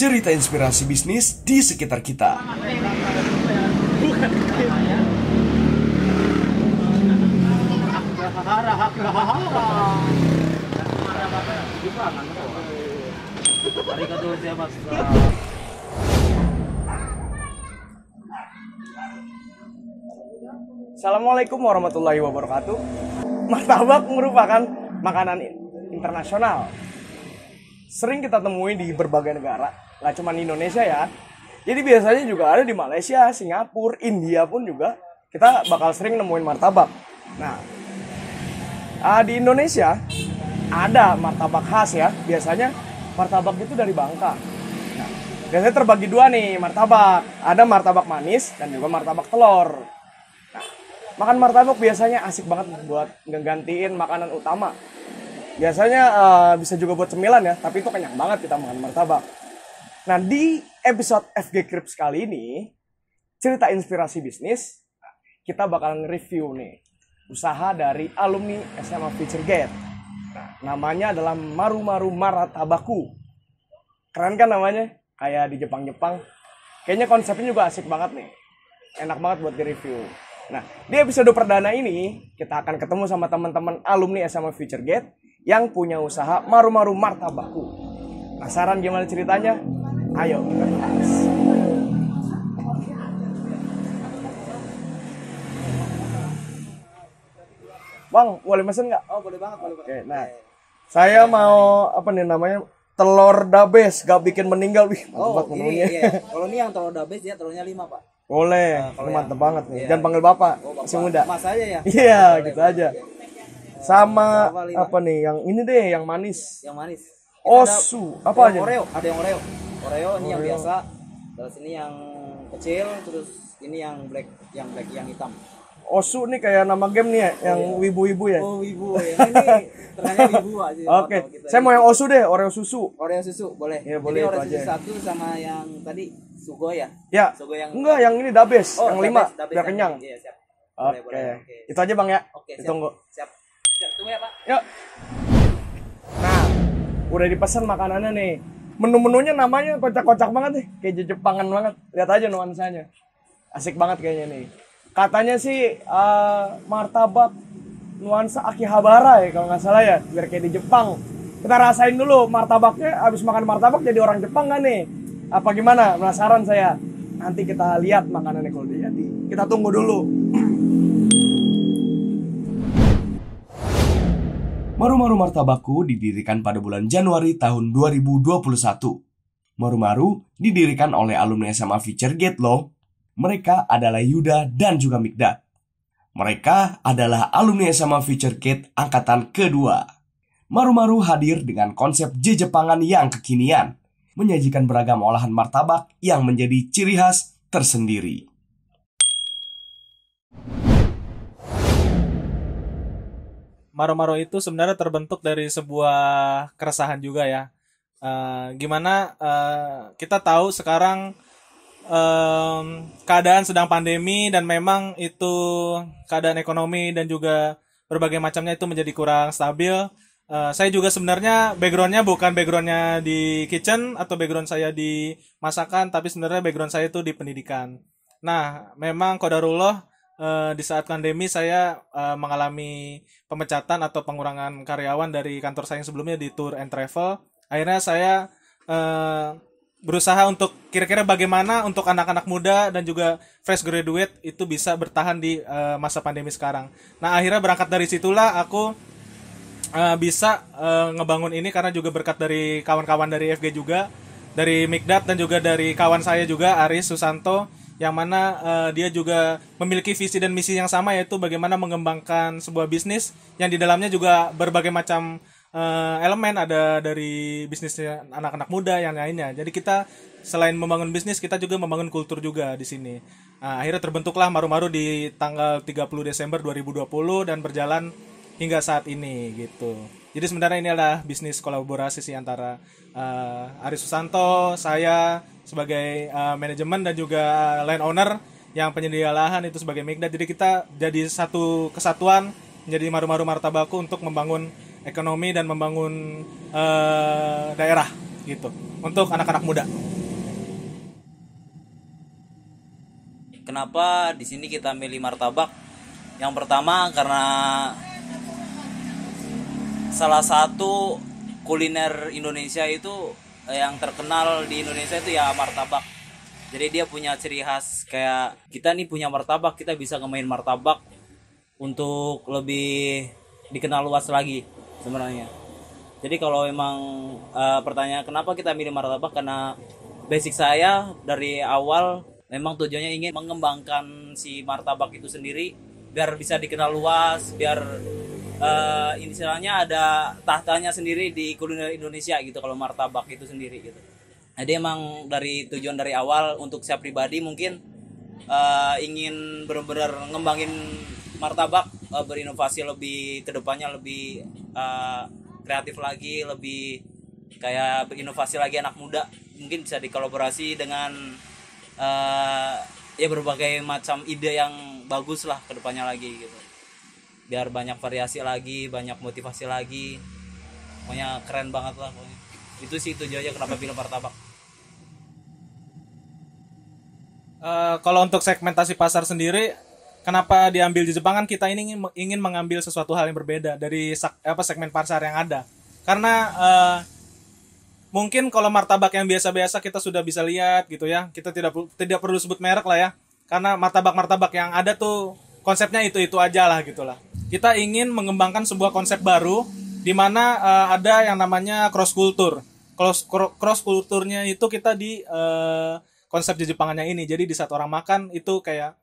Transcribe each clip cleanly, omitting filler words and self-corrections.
cerita inspirasi bisnis di sekitar kita. Assalamualaikum warahmatullahi wabarakatuh. Martabak merupakan makanan internasional. Sering kita temui di berbagai negara, nggak cuma di Indonesia ya. Jadi biasanya juga ada di Malaysia, Singapura, India pun juga kita bakal sering nemuin martabak. Nah, di Indonesia ada martabak khas ya. Biasanya martabak itu dari Bangka. Nah, biasanya terbagi dua nih martabak. Ada martabak manis dan juga martabak telur. Nah, makan martabak biasanya asik banget buat ngegantiin makanan utama. Biasanya bisa juga buat cemilan ya, tapi itu kenyang banget kita makan martabak. Nah, di episode FG Crips kali ini, cerita inspirasi bisnis, kita bakal nge-review nih usaha dari alumni SMA Future Gate. Nah, namanya adalah Maru Maru Maratabaku. Keren kan namanya? Kayak di Jepang-Jepang. Kayaknya konsepnya juga asik banget nih. Enak banget buat di-review. Nah, di episode perdana ini, kita akan ketemu sama teman-teman alumni SMA Future Gate yang punya usaha Maru Maru Martabaku. Penasaran gimana ceritanya? Ayo kita bahas. Bang, boleh mesen nggak? Oh, boleh banget, boleh. Oke, nah, saya mau apa nih namanya? Telur dabes, gak bikin meninggal. Wih, mantap ini menunya. iya. Kalau ini yang telur dabes ya telurnya 5, Pak. Boleh, Kalau mantap yang- banget nih. iya. Jangan panggil bapak, Bapak. masih muda. Mas aja ya. Iya, Boleh, gitu boleh. aja. Sama Berapa, 5? apa nih? Yang ini deh, yang manis. Yang manis. Osu, apa aja? Oreo, ada yang Oreo. Oreo ini yang biasa. Terus ini yang kecil, terus ini yang black yang hitam. Osu nih kayak nama game nih ya, yang wibu-wibu ya. Oh, wibu ya. Ini ternyata wibu aja. Oke, saya mau yang Osu deh, Oreo susu. Oreo susu boleh. Iya, boleh, Jadi Oreo itu susu aja. 1 sama yang tadi Sugo ya. Ya, Sugo yang enggak, yang ini dabes, yang 5, dabes biar yang- kenyang. Iya, siap. Boleh, Oke, boleh. itu aja bang ya. Oke, siap. Ditunggu. Siap. Siap, tunggu ya, Pak. Yuk. Nah, udah dipesan makanannya nih. Menu-menunya namanya kocak-kocak banget nih, kayak Jepangan banget. Lihat aja nuansanya. Asik banget kayaknya nih. Katanya sih martabak nuansa Akihabara ya kalau nggak salah ya, biar kayak di Jepang. Kita rasain dulu martabaknya, abis makan martabak jadi orang Jepang kan nih? Apa gimana? Penasaran saya. Nanti kita lihat makanannya kalau udah jadi. Kita tunggu dulu. Maru Maru Martabaku didirikan pada bulan Januari tahun 2021. Maru Maru didirikan oleh alumni SMA Future Gate loh. Mereka adalah Yuda dan juga Mikdad. Mereka adalah alumni SMA Future Gate angkatan kedua. Maru Maru hadir dengan konsep Jepangan yang kekinian, menyajikan beragam olahan martabak yang menjadi ciri khas tersendiri. Maro-maro itu sebenarnya terbentuk dari sebuah keresahan juga ya. Gimana kita tahu sekarang keadaan sedang pandemi dan memang itu keadaan ekonomi dan juga berbagai macamnya itu menjadi kurang stabil. Saya juga sebenarnya backgroundnya bukan backgroundnya di kitchen atau background saya di masakan, tapi sebenarnya background saya itu di pendidikan. Nah, memang qadarullah di saat pandemi saya mengalami pemecatan atau pengurangan karyawan dari kantor saya yang sebelumnya di Tour and Travel. Akhirnya saya berusaha untuk kira-kira bagaimana untuk anak-anak muda dan juga fresh graduate itu bisa bertahan di masa pandemi sekarang. Nah, akhirnya berangkat dari situlah aku bisa ngebangun ini karena juga berkat dari kawan-kawan dari FG juga, dari Mikdad dan juga dari kawan saya juga Aris Susanto, yang mana dia juga memiliki visi dan misi yang sama, yaitu bagaimana mengembangkan sebuah bisnis yang di dalamnya juga berbagai macam elemen, ada dari bisnis anak-anak muda yang lainnya. Jadi kita selain membangun bisnis, kita juga membangun kultur juga di sini. Akhirnya terbentuklah Maru Maru di tanggal 30 Desember 2020 dan berjalan hingga saat ini gitu. Jadi sebenarnya ini adalah bisnis kolaborasi sih antara Aris Susanto, saya sebagai manajemen dan juga land owner yang penyedia lahan itu sebagai Mikdad. Jadi kita jadi satu kesatuan menjadi Maru Maru Martabaku untuk membangun ekonomi dan membangun daerah gitu untuk anak-anak muda. Kenapa di sini kita milih martabak? Yang pertama karena salah satu kuliner Indonesia itu yang terkenal di Indonesia itu ya martabak. Jadi dia punya ciri khas, kayak kita nih punya martabak, kita bisa ngemain martabak untuk lebih dikenal luas lagi sebenarnya. Jadi kalau memang pertanyaan kenapa kita milih martabak, karena basic saya dari awal memang tujuannya ingin mengembangkan si martabak itu sendiri biar bisa dikenal luas, biar istilahnya ada tahtanya sendiri di kuliner Indonesia gitu kalau martabak itu sendiri gitu. Jadi emang dari tujuan dari awal untuk saya pribadi mungkin ingin benar-benar ngembangin martabak, berinovasi lebih kedepannya, lebih kreatif lagi, lebih kayak berinovasi lagi anak muda, mungkin bisa dikolaborasi dengan ya berbagai macam ide yang bagus lah kedepannya lagi gitu, biar banyak variasi lagi, banyak motivasi lagi, pokoknya keren banget lah pokoknya. Itu sih tujuannya kenapa pilih martabak. Kalau untuk segmentasi pasar sendiri, kenapa diambil di Jepang, kan kita ini ingin mengambil sesuatu hal yang berbeda dari segmen pasar yang ada. Karena mungkin kalau martabak yang biasa-biasa kita sudah bisa lihat gitu ya, kita tidak perlu sebut merek lah ya, karena martabak-martabak yang ada tuh konsepnya itu aja lah gitulah. Kita ingin mengembangkan sebuah konsep baru di mana ada yang namanya cross culture. Cross kulturnya itu kita di konsep di Jepangannya ini. Jadi di saat orang makan itu kayak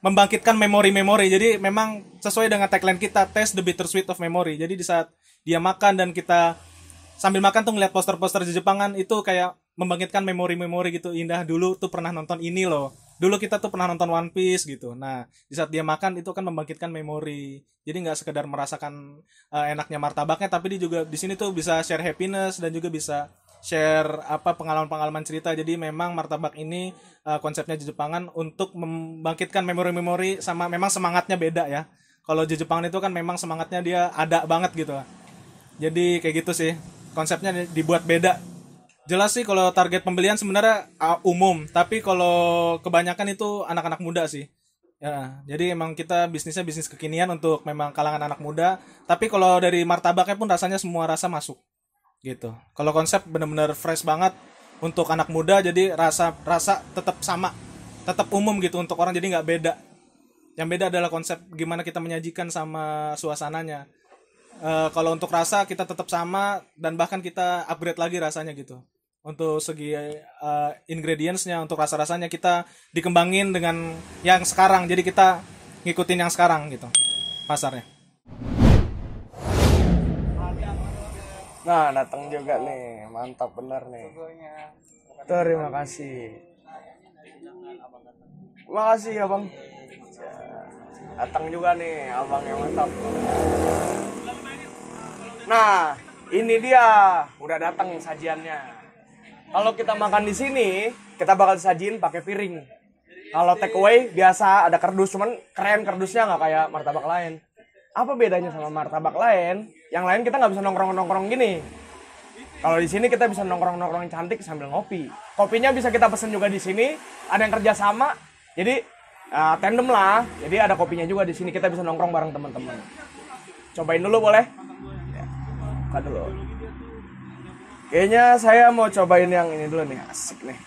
membangkitkan memori-memori. Jadi memang sesuai dengan tagline kita, taste the bittersweet of memory. Jadi di saat dia makan dan kita sambil makan tuh ngeliat poster-poster di Jepangan, itu kayak membangkitkan memori-memori gitu. Indah, dulu tuh pernah nonton ini loh. Dulu kita tuh pernah nonton One Piece gitu. Nah, di saat dia makan itu kan membangkitkan memori. Jadi nggak sekedar merasakan enaknya martabaknya, tapi dia juga di sini tuh bisa share happiness dan juga bisa share pengalaman-pengalaman cerita. Jadi memang martabak ini konsepnya di Jepangan untuk membangkitkan memori-memori, sama memang semangatnya beda ya. Kalau di Jepangan itu kan memang semangatnya dia ada banget gitu. Jadi kayak gitu sih. Konsepnya dibuat beda. Jelas sih kalau target pembelian sebenarnya umum, tapi kalau kebanyakan itu anak-anak muda sih. Ya, jadi emang kita bisnisnya bisnis kekinian untuk memang kalangan anak muda, tapi kalau dari martabaknya pun rasanya semua rasa masuk. Gitu. Kalau konsep benar-benar fresh banget untuk anak muda, jadi rasa tetap sama, tetap umum gitu untuk orang, jadi nggak beda. Yang beda adalah konsep gimana kita menyajikan sama suasananya. Kalau untuk rasa kita tetap sama dan bahkan kita upgrade lagi rasanya gitu. Untuk segi ingredientsnya, untuk rasa-rasanya kita dikembangin dengan yang sekarang, jadi kita ngikutin yang sekarang gitu pasarnya. Nah, datang juga nih. Mantap bener nih. Terima kasih. Terima kasih ya, Bang. Datang juga nih, abang yang mantap. Nah, ini dia. Udah datang sajiannya. Kalau kita makan di sini, kita bakal disajiin pakai piring. Kalau take away biasa ada kardus, cuman keren kardusnya nggak kayak martabak lain. Apa bedanya sama martabak lain? Yang lain kita nggak bisa nongkrong-nongkrong gini. Kalau di sini kita bisa nongkrong-nongkrong cantik sambil ngopi. Kopinya bisa kita pesen juga di sini. Ada yang kerja sama, jadi tandem lah. Jadi ada kopinya juga di sini. Kita bisa nongkrong bareng teman-teman. Cobain dulu boleh? Ya, dulu. Kayaknya saya mau cobain yang ini dulu nih. Asik nih.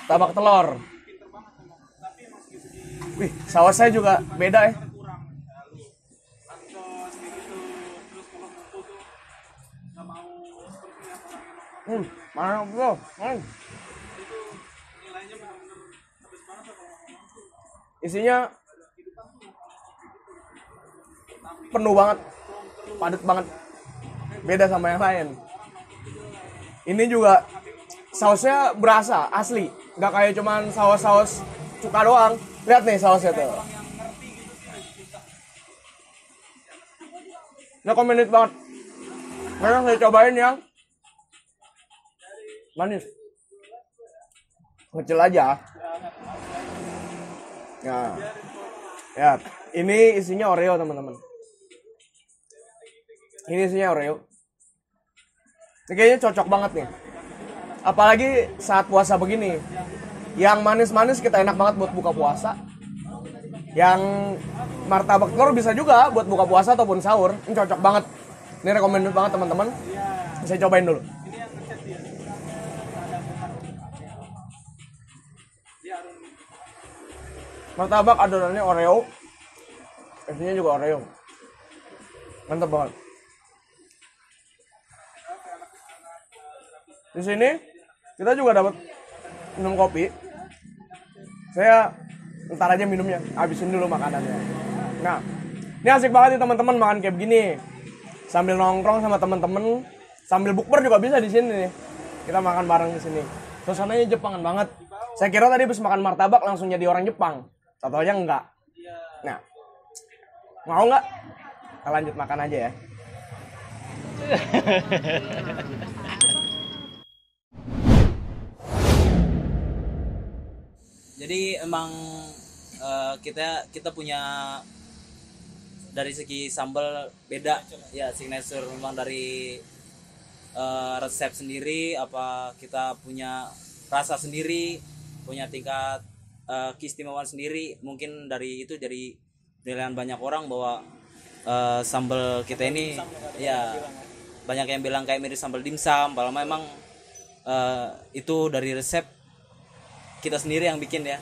Tabak telur. Wih, sausnya juga beda ya. Mana bro? Isinya penuh banget, padat banget, beda sama yang lain. Ini juga sausnya berasa asli, nggak kayak cuman saus cuka doang. Lihat nih sausnya tuh, recommended banget. Sekarang saya cobain yang manis, kecil aja. Nah, ya, ini isinya Oreo teman-teman. Ini isinya Oreo. Ini kayaknya cocok banget nih. Apalagi saat puasa begini. Yang manis-manis kita enak banget buat buka puasa. Yang martabak telur bisa juga buat buka puasa ataupun sahur. Ini cocok banget. Ini recommended banget teman-teman. Bisa cobain dulu. Martabak adonannya Oreo. Isinya juga Oreo. Mantap banget. Di sini kita juga dapat minum kopi. Saya ntar aja minumnya, habisin dulu makanannya. Nah, ini asik banget nih teman-teman makan kayak begini. Sambil nongkrong sama teman-teman, sambil bukber juga bisa di sini nih. Kita makan bareng di sini. Suasananya Jepangan banget. Saya kira tadi habis makan martabak langsung jadi orang Jepang. Satu aja enggak. Nah, mau nggak? Kita lanjut makan aja ya. Jadi emang kita punya dari segi sambal beda ya, signature memang dari resep sendiri, apa kita punya rasa sendiri, punya tingkat keistimewaan sendiri. Mungkin dari itu jadi penilaian banyak orang bahwa sambal kita ini ya banyak yang bilang kayak mirip sambal dimsum, padahal memang itu dari resep kita sendiri yang bikin ya.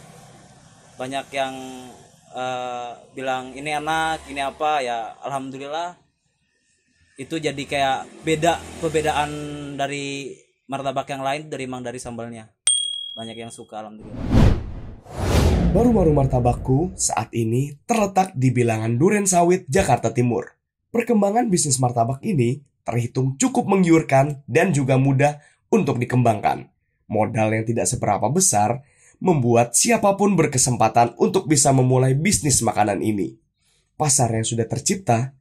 Banyak yang bilang ini enak, ini apa ya, alhamdulillah itu jadi kayak perbedaan dari martabak yang lain dari sambalnya. Banyak yang suka, alhamdulillah. Baru-baru martabakku saat ini terletak di bilangan Duren Sawit, Jakarta Timur. Perkembangan bisnis martabak ini terhitung cukup menggiurkan dan juga mudah untuk dikembangkan. Modal yang tidak seberapa besar membuat siapapun berkesempatan untuk bisa memulai bisnis makanan ini. Pasar yang sudah tercipta,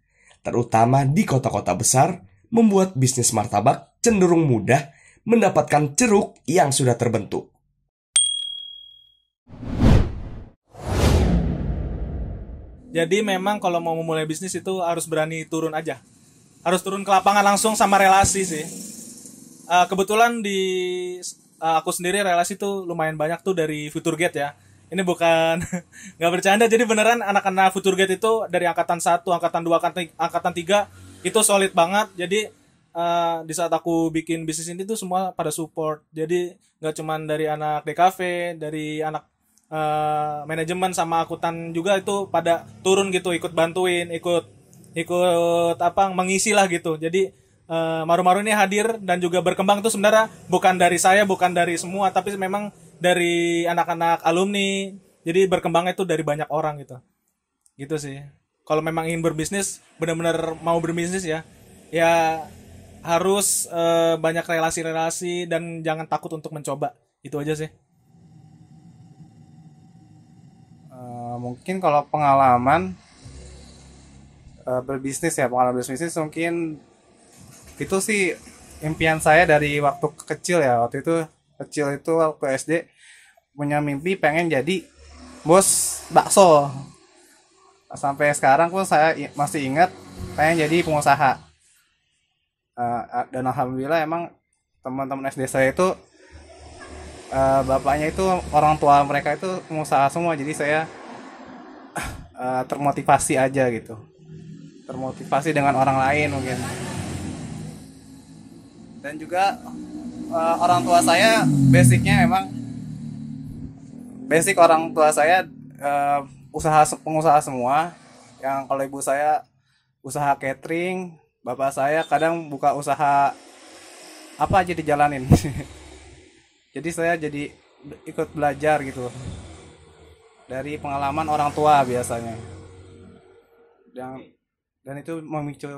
terutama di kota-kota besar, membuat bisnis martabak cenderung mudah mendapatkan ceruk yang sudah terbentuk. Jadi memang kalau mau memulai bisnis itu harus berani turun aja. Harus turun ke lapangan langsung sama relasi sih. Kebetulan di aku sendiri relasi tuh lumayan banyak tuh dari Futurgate ya. Ini bukan nggak bercanda, jadi beneran anak-anak Futurgate itu dari angkatan 1, angkatan 2, angkatan 3 itu solid banget. Jadi di saat aku bikin bisnis ini tuh semua pada support. Jadi nggak cuman dari anak DKV, dari anak manajemen sama akuntan juga itu pada turun gitu, ikut bantuin, ikut mengisi lah gitu. Jadi Maru-Maru ini hadir dan juga berkembang tuh sebenarnya bukan dari saya, bukan dari semua, tapi memang dari anak-anak alumni. Jadi berkembangnya itu dari banyak orang gitu. Gitu sih. Kalau memang ingin berbisnis, benar-benar mau berbisnis ya harus banyak relasi-relasi dan jangan takut untuk mencoba. Itu aja sih. Mungkin kalau pengalaman berbisnis mungkin itu sih impian saya dari waktu kecil ya. Waktu itu waktu SD punya mimpi pengen jadi bos bakso. Sampai sekarang pun saya masih ingat pengen jadi pengusaha. Dan alhamdulillah emang teman-teman SD saya itu bapaknya itu, orang tua mereka itu pengusaha semua. Jadi saya termotivasi aja gitu. Termotivasi dengan orang lain mungkin. Dan juga orang tua saya basic orang tua saya pengusaha semua. Yang kalau ibu saya usaha catering, bapak saya kadang buka usaha apa aja dijalanin. Jadi saya jadi ikut belajar gitu dari pengalaman orang tua biasanya. Dan itu memicu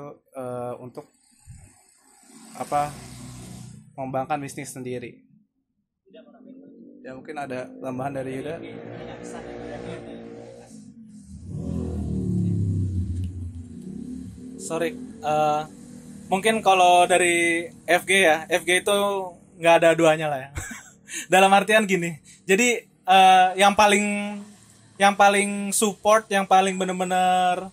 untuk mengembangkan bisnis sendiri. Ya mungkin ada tambahan dari Yuda. Sorry, mungkin kalau dari FG ya, FG itu nggak ada duanya lah ya. Dalam artian gini, jadi yang paling support, yang paling benar-benar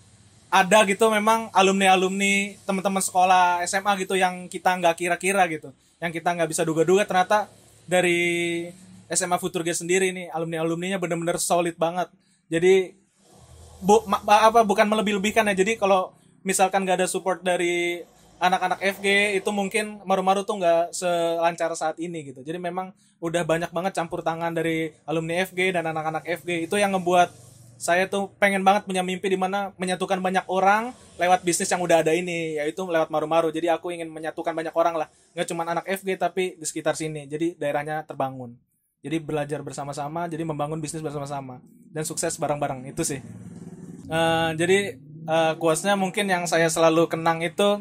ada gitu memang alumni-alumni teman-teman sekolah SMA gitu yang kita nggak kira-kira gitu, yang kita nggak bisa duga-duga, ternyata dari SMA Futurgate sendiri nih alumni-alumninya bener-bener solid banget. Jadi bukan melebih-lebihkan ya, jadi kalau misalkan nggak ada support dari anak-anak FG itu mungkin Maru-Maru tuh nggak selancar saat ini gitu. Jadi memang udah banyak banget campur tangan dari alumni FG dan anak-anak FG, itu yang ngebuat saya tuh pengen banget punya mimpi di mana menyatukan banyak orang lewat bisnis yang udah ada ini, yaitu lewat Maru-Maru. Jadi aku ingin menyatukan banyak orang lah, nggak cuma anak FG tapi di sekitar sini, jadi daerahnya terbangun. Jadi belajar bersama-sama, jadi membangun bisnis bersama-sama dan sukses bareng-bareng, itu sih. Jadi quotes-nya mungkin yang saya selalu kenang itu,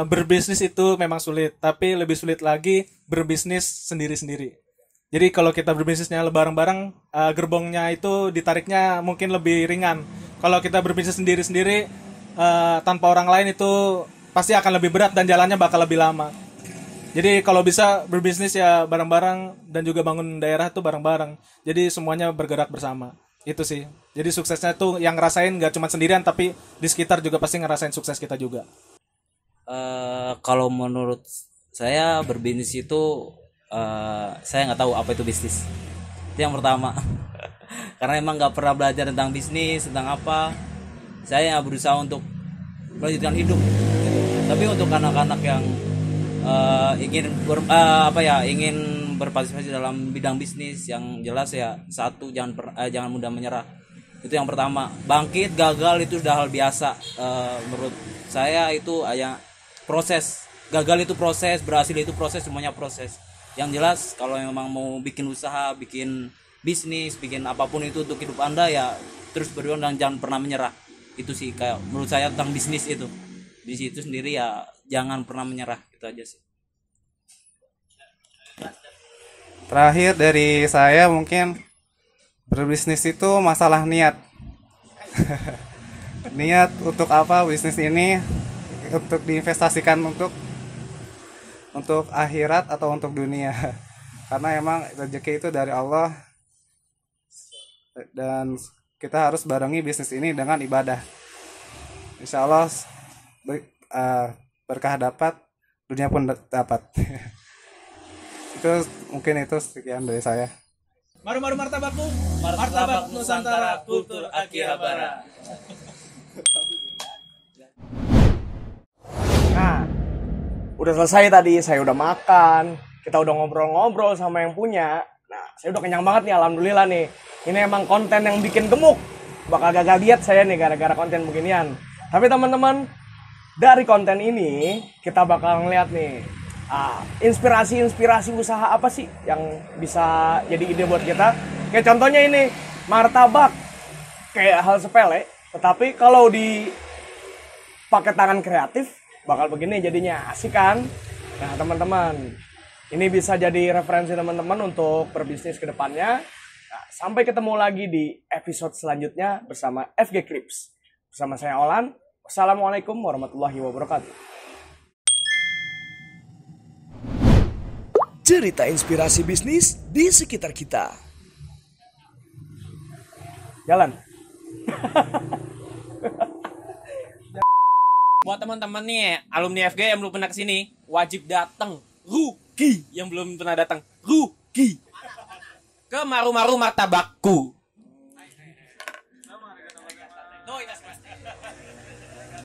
berbisnis itu memang sulit, tapi lebih sulit lagi berbisnis sendiri-sendiri. Jadi kalau kita berbisnisnya bareng-bareng, gerbongnya itu ditariknya mungkin lebih ringan. Kalau kita berbisnis sendiri-sendiri tanpa orang lain itu pasti akan lebih berat dan jalannya bakal lebih lama. Jadi kalau bisa berbisnis ya bareng-bareng, dan juga bangun daerah tuh bareng-bareng. Jadi semuanya bergerak bersama. Itu sih. Jadi suksesnya tuh yang ngerasain gak cuma sendirian, tapi di sekitar juga pasti ngerasain sukses kita juga. Kalau menurut saya berbisnis itu saya nggak tahu apa itu bisnis. Itu yang pertama. Karena emang nggak pernah belajar tentang bisnis, tentang apa. Saya berusaha untuk melanjutkan hidup. Tapi untuk anak-anak yang ingin berpartisipasi dalam bidang bisnis, yang jelas ya satu, jangan mudah menyerah. Itu yang pertama. Bangkit, gagal itu sudah hal biasa. Menurut saya itu hanya proses. Gagal itu proses, berhasil itu proses, semuanya proses. Yang jelas kalau memang mau bikin usaha, bikin bisnis, bikin apapun itu untuk hidup Anda, ya terus berjuang dan jangan pernah menyerah. Itu sih kayak menurut saya tentang bisnis itu. Di situ sendiri ya jangan pernah menyerah, itu aja sih. Terakhir dari saya mungkin berbisnis itu masalah niat. Niat untuk apa bisnis ini, untuk diinvestasikan untuk akhirat atau untuk dunia. Karena emang rezeki itu dari Allah, dan kita harus barengi bisnis ini dengan ibadah. Insya Allah berkah dapat, dunia pun dapat. Itu sekian dari saya. Maru-maru martabakku, martabak Nusantara, kultur Akihabara. Nah, udah selesai tadi, saya udah makan, kita udah ngobrol-ngobrol sama yang punya. Nah, saya udah kenyang banget nih, alhamdulillah nih. Ini emang konten yang bikin gemuk. Bakal gagal diet saya nih gara-gara konten beginian. Tapi teman-teman, dari konten ini kita bakal ngeliat nih, inspirasi usaha apa sih yang bisa jadi ide buat kita. Kayak contohnya ini, martabak. Kayak hal sepele, tetapi kalau dipakai tangan kreatif, bakal begini jadinya, asik kan? Nah teman-teman, ini bisa jadi referensi teman-teman untuk berbisnis ke depannya. Nah, sampai ketemu lagi di episode selanjutnya bersama FG Clips. Bersama saya Olan. Wassalamualaikum warahmatullahi wabarakatuh. Cerita inspirasi bisnis di sekitar kita. Jalan. Buat teman-teman nih alumni FG yang belum pernah kesini, wajib datang. Rugi yang belum pernah datang, rugi ke Maru-Maru Martabakku.